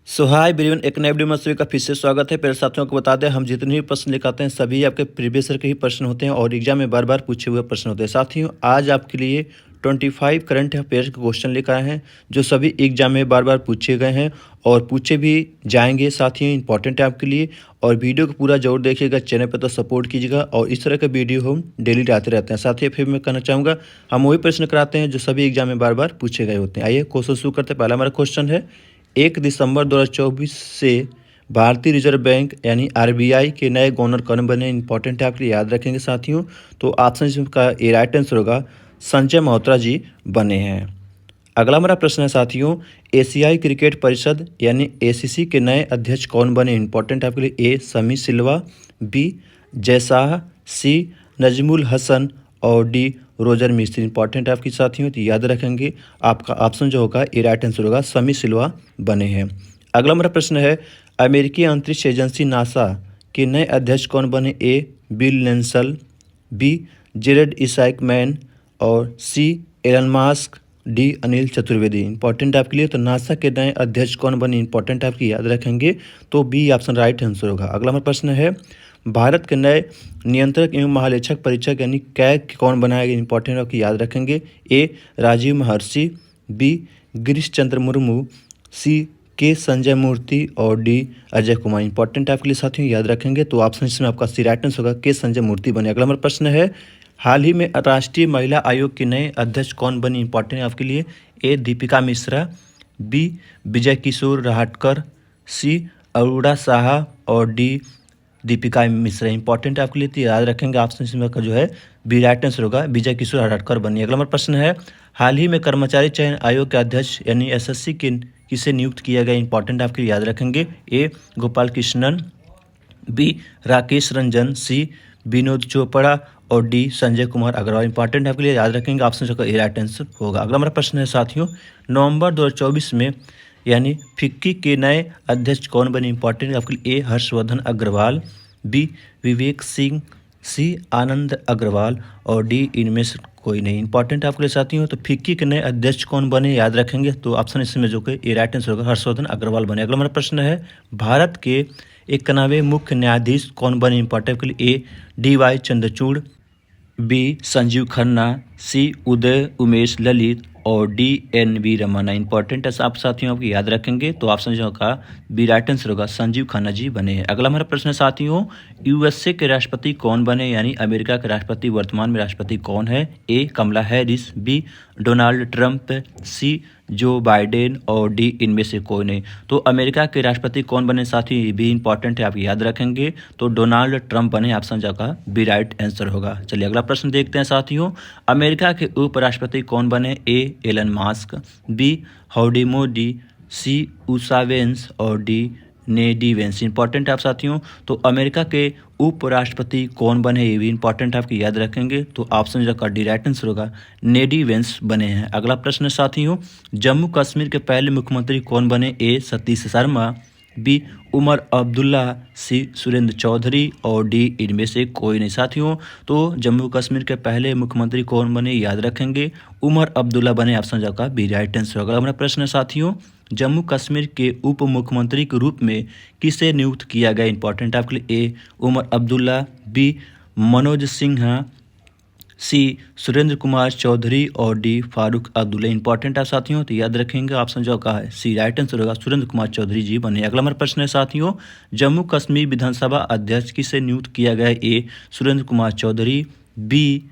सो hi everyone, एक नए video में सभी का फिर से स्वागत है। पहले साथियों को बता दें, हम जितने भी प्रश्न लेकर आते हैं सभी आपके प्रीवियस ईयर के ही प्रश्न होते हैं और एग्जाम में बार बार पूछे हुए प्रश्न होते हैं। साथियों, आज आपके लिए 25 करंट अफेयर्स के क्वेश्चन लेकर आए हैं जो सभी एग्जाम में बार बार पूछे गए हैं और पूछे भी जाएंगे। साथियों, इंपॉर्टेंट है आपके लिए और वीडियो को पूरा जरूर देखिएगा, चैनल पर तो सपोर्ट कीजिएगा और इस तरह का वीडियो हम डेली लाते रहते हैं। साथियों, फिर मैं कहना चाहूँगा, हम वही प्रश्न कराते हैं जो सभी एग्जाम में बार बार पूछे गए होते हैं। आइए क्वेश्चन शुरू करते हैं। पहला हमारा क्वेश्चन है, 1 दिसंबर 2024 से भारतीय रिजर्व बैंक यानी आरबीआई के नए गवर्नर कौन बने। इंपॉर्टेंट है, आपके लिए याद रखेंगे साथियों। तो ऑप्शन का ए राइट आंसर होगा संजय मल्होत्रा जी बने हैं। अगला हमारा प्रश्न है साथियों, एशियाई क्रिकेट परिषद यानी एसीसी के नए अध्यक्ष कौन बने। इंपॉर्टेंट है आपके लिए, ए समी सिल्वा, बी जय शाह, सी नजमुल हसन और डी रोजर मिस्त्री। इंपॉर्टेंट है आपकी साथियों, तो याद रखेंगे आपका ऑप्शन जो होगा ए राइट आंसर होगा समी सिल्वा बने हैं। अगला हमारा प्रश्न है, अमेरिकी अंतरिक्ष एजेंसी नासा के नए अध्यक्ष कौन बने। A Bill Nelson, B Jared Isaacman और C Elon Musk, D Anil Chaturvedi. Important आपके लिए, तो नासा के नए अध्यक्ष कौन बने। इंपॉर्टेंट आपकी याद रखेंगे, तो बी ऑप्शन राइट आंसर होगा। अगला हमारा प्रश्न है, भारत के नए नियंत्रक एवं महालेखक परीक्षक यानी कैग कौन बनाएगा। इंपॉर्टेंट आपकी याद रखेंगे, ए राजीव महर्षि, बी गिरीश चंद्र मुर्मू, सी के संजय मूर्ति और डी अजय कुमार। इंपॉर्टेंट आपके लिए साथियों, याद रखेंगे, तो ऑप्शन इसमें आपका सी राइट आंसर होगा के संजय मूर्ति बने। अगला हमारा प्रश्न है, हाल ही में राष्ट्रीय महिला आयोग के नए अध्यक्ष कौन बनी। इंपॉर्टेंट है आपके लिए, ए दीपिका मिश्रा, बी विजय किशोर राहटकर, सी अरोड़ा शाह और डी दीपिका मिश्रा। इंपॉर्टेंट आपके लिए, तो याद रखेंगे ऑप्शन इसमें का जो है बी राइट आंसर होगा विजय किशोर राहटकर बनी। अगला हमारा प्रश्न है, हाल ही में कर्मचारी चयन आयोग के अध्यक्ष यानी एसएससी के किसे नियुक्त किया गया। इंपॉर्टेंट आपके लिए याद रखेंगे, ए गोपाल कृष्णन, बी राकेश रंजन, सी विनोद चोपड़ा और डी संजय कुमार अग्रवाल। इंपॉर्टेंट आपके लिए, याद रखेंगे ऑप्शन का ए राइट आंसर होगा। अगला हमारा प्रश्न है साथियों, नवंबर 2024 में यानी फिक्की के नए अध्यक्ष कौन बने। इंपॉर्टेंट आपके लिए, ए हर्षवर्धन अग्रवाल, बी विवेक सिंह, सी आनंद अग्रवाल और डी इनमें से कोई नहीं। इंपॉर्टेंट आपके लिए साथियों, तो फिक्की के नए अध्यक्ष कौन बने, याद रखेंगे, तो ऑप्शन इसमें जो कि ए राइट आंसर होगा हर्षवर्धन अग्रवाल बने। अगला हमारा प्रश्न है, भारत के 91वें मुख्य न्यायाधीश कौन बने। इंपॉर्टेंट के लिए, A D Y Chandrachud, B Sanjiv Khanna, C Uday Umesh Lalit और D N V Ramana. Important है आप साथियों, आपको याद रखेंगे, तो ऑप्शन जो होगा बी राइट आंसर होगा संजीव खन्ना जी बने हैं। अगला हमारा प्रश्न है साथियों, यूएसए के राष्ट्रपति कौन बने यानी अमेरिका के राष्ट्रपति वर्तमान में राष्ट्रपति कौन है। ए कमला हैरिस, बी डोनाल्ड ट्रंप, सी जो बाइडेन और डी इनमें से कोई नहीं। तो अमेरिका के राष्ट्रपति कौन बने साथी, ये भी इंपॉर्टेंट है, आप याद रखेंगे, तो डोनाल्ड ट्रंप बने। ऑप्शन का बी राइट आंसर होगा। चलिए अगला प्रश्न देखते हैं साथियों, अमेरिका के उपराष्ट्रपति कौन बने। A Elon Musk, B Howdy Modi, C Usha Vance और डी नेडी वेंस। इंपॉर्टेंट है आप साथियों, तो अमेरिका के उपराष्ट्रपति कौन बने, ये भी इंपॉर्टेंट आपकी याद रखेंगे, तो ऑप्शन का डी राइट आंसर होगा नेडी वेंस बने हैं। अगला प्रश्न है साथियों, जम्मू कश्मीर के पहले मुख्यमंत्री कौन बने। ए सतीश शर्मा, बी उमर अब्दुल्ला, सी सुरेंद्र चौधरी और डी इनमें से कोई नहीं। साथियों, तो जम्मू कश्मीर के पहले मुख्यमंत्री कौन बने, याद रखेंगे, उमर अब्दुल्ला बने। ऑप्शन का बी राइट आंसर होगा। हमारा प्रश्न है साथियों, जम्मू कश्मीर के उप मुख्यमंत्री के रूप में किसे नियुक्त किया गया। इंपॉर्टेंट आपके लिए, ए उमर अब्दुल्ला, बी मनोज सिन्हा, सी सुरेंद्र कुमार चौधरी और डी फारूक अब्दुल्ला। इंपॉर्टेंट है साथियों, तो याद रखेंगे ऑप्शन जो का है सी राइट आंसर होगा सुरेंद्र कुमार चौधरी जी बने। अगला हमारा प्रश्न है साथियों, जम्मू कश्मीर विधानसभा अध्यक्ष किसे नियुक्त किया गया। ए सुरेंद्र कुमार चौधरी, बी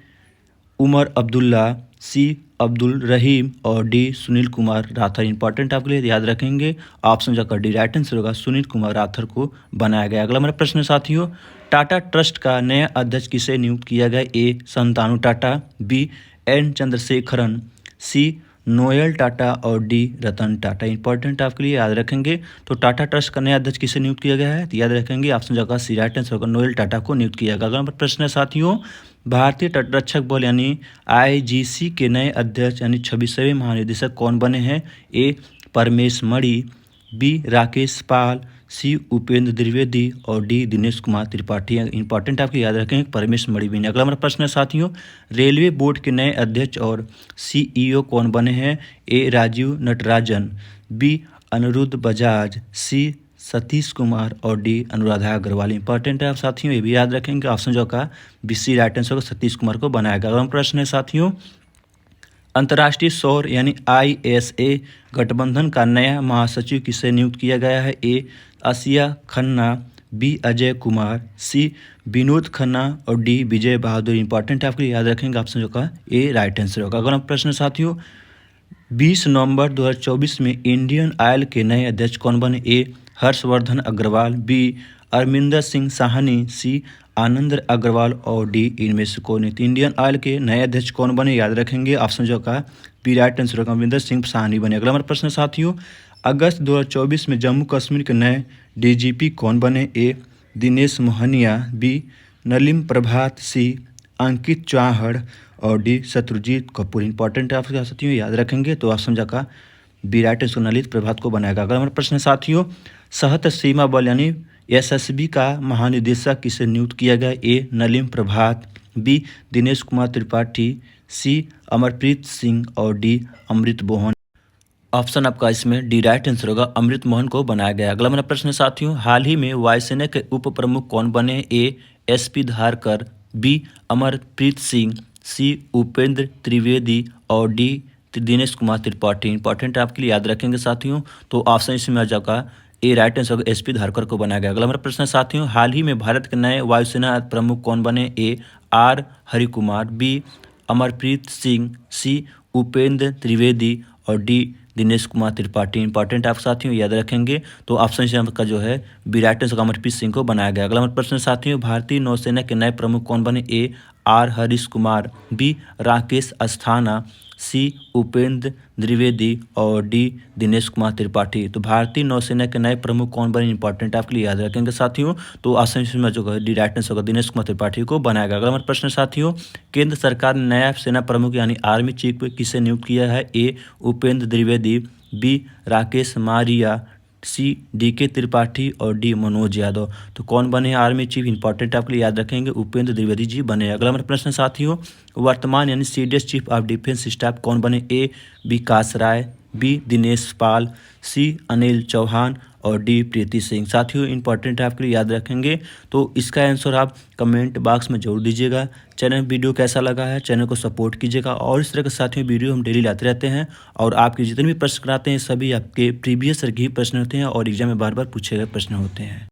उमर अब्दुल्ला, सी अब्दुल रहीम और डी सुनील कुमार राठौर। इंपॉर्टेंट आपके लिए, याद रखेंगे, ऑप्शन जो का डी राइट आंसर होगा सुनील कुमार राठौर को बनाया गया। अगला हमारा प्रश्न साथियों, टाटा ट्रस्ट का नया अध्यक्ष किसे नियुक्त किया गया। ए संतानु टाटा, बी एन चंद्रशेखरन, सी नोयल टाटा और डी रतन टाटा। इंपॉर्टेंट आपके लिए, याद रखेंगे, तो टाटा ट्रस्ट का नया अध्यक्ष किसे नियुक्त किया गया है, तो याद रखेंगे ऑप्शन जगह सी राइट आंसर होगा नोयल टाटा को नियुक्त किया गया। अगला प्रश्न है साथियों, भारतीय तटरक्षक बल यानी आईजीसी के नए अध्यक्ष यानी 26वें महानिदेशक कौन बने हैं। ए परमेश मणि, बी राकेश पाल, सी उपेंद्र द्विवेदी और डी दिनेश कुमार त्रिपाठी। इंपॉर्टेंट आपके याद रखेंगे परमेश मणि भी। अगला हमारा प्रश्न है साथियों, रेलवे बोर्ड के नए अध्यक्ष और सीईओ कौन बने हैं। ए राजीव नटराजन, बी अनिरुद्ध बजाज, सी सतीश कुमार और डी अनुराधा अग्रवाल। इंपॉर्टेंट है आप साथियों, ये भी याद रखेंगे। ऑप्शन जो का बी सी राइट आंसर होगा, सतीश कुमार को बनाया गया। अगला प्रश्न है साथियों, अंतर्राष्ट्रीय सौर यानी ISA गठबंधन का नया महासचिव किसे नियुक्त किया गया है? ए आसिया खन्ना, बी अजय कुमार, सी विनोद खन्ना और डी विजय बहादुर। इंपॉर्टेंट है आपके लिए, याद रखेंगे। ऑप्शन जो का ए राइट आंसर होगा। अगला प्रश्न साथियों, 20 नवंबर 2024 में इंडियन ऑयल के नए अध्यक्ष कौन बने? ए हर्षवर्धन अग्रवाल, बी अरविंदर सिंह साहनी, सी आनंद अग्रवाल और डी इनमें से कौन है? इंडियन ऑयल के नए अध्यक्ष कौन बने, याद रखेंगे। ऑप्शन जो का बी राइट आंसर होगा, अरविंदर सिंह साहनी बने। अगला हमारा प्रश्न साथियों, अगस्त 2024 में जम्मू कश्मीर के नए DGP कौन बने? ए दिनेश मोहनिया, बी नलिम प्रभात, सी अंकित चौहान और डी शत्रुजीत कपूर। इंपॉर्टेंट है आपके साथियों, याद रखेंगे। तो ऑप्शन जो का बी राइट आंसर नलित प्रभात को बनाएगा। अगला हमारा प्रश्न साथियों, सशस्त्र सीमा बल यानी SSB का महानिदेशक किसे नियुक्त किया गया? ए नलिम प्रभात, बी दिनेश कुमार त्रिपाठी, सी अमरप्रीत सिंह और डी अमृत मोहन। ऑप्शन आपका इसमें डी राइट आंसर होगा, अमृत मोहन को बनाया गया। अगला मेरा प्रश्न साथियों, हाल ही में वायुसेना के उप प्रमुख कौन बने? ए SP Dharkar, B Amarpreet Singh, C Upendra Trivedi और डी दिनेश कुमार त्रिपाठी। इंपॉर्टेंट आपके लिए, याद रखेंगे साथियों। तो ऑप्शन इसमें आ जाएगा ए राइट आंसर होगा, SP धारकर को बनाया गया। अगला मेरा प्रश्न साथियों, हाल ही में भारत के नए वायुसेना प्रमुख कौन बने? A R Harikumar, B Amarpreet Singh, C Upendra Trivedi और डी दिनेश कुमार त्रिपाठी। इंपॉर्टेंट आप साथियों, याद रखेंगे। तो ऑप्शन का जो है B right answer Amarpreet Singh को बनाया गया। अगला प्रश्न साथियों, भारतीय नौसेना के नए प्रमुख कौन बने? A R Harish Kumar, B Rakesh Asthana, सी उपेंद्र द्विवेदी और डी दिनेश कुमार त्रिपाठी। तो भारतीय नौसेना के नए प्रमुख कौन बने? इंपॉर्टेंट आपके लिए, याद रखेंगे साथियों। तो ऑप्शन में जो है डी राइट आंसर होगा, दिनेश कुमार त्रिपाठी को बनाया गया। अगला प्रश्न साथियों, केंद्र सरकार ने नया सेना प्रमुख यानी आर्मी चीफ किसे नियुक्त किया है? ए उपेंद्र द्विवेदी, बी राकेश मारिया, सी DK त्रिपाठी और डी मनोज यादव। तो कौन बने आर्मी चीफ? इंपॉर्टेंट आपके लिए, याद रखेंगे, उपेंद्र द्विवेदी जी बने। अगला हमारा प्रश्न साथियों, वर्तमान यानी CDS chief of defence staff कौन बने? ए विकास राय, बी दिनेश पाल, सी अनिल चौहान और डी प्रीति सिंह। साथियों इंपॉर्टेंट है आपके लिए, याद रखेंगे। तो इसका आंसर आप कमेंट बॉक्स में जरूर दीजिएगा। चैनल वीडियो कैसा लगा है, चैनल को सपोर्ट कीजिएगा। और इस तरह के साथियों वीडियो हम डेली लाते रहते हैं और आपके जितने भी प्रश्न कराते हैं सभी आपके प्रीवियस ईयर के ही प्रश्न होते हैं और एग्जाम में बार बार पूछे गए प्रश्न होते हैं।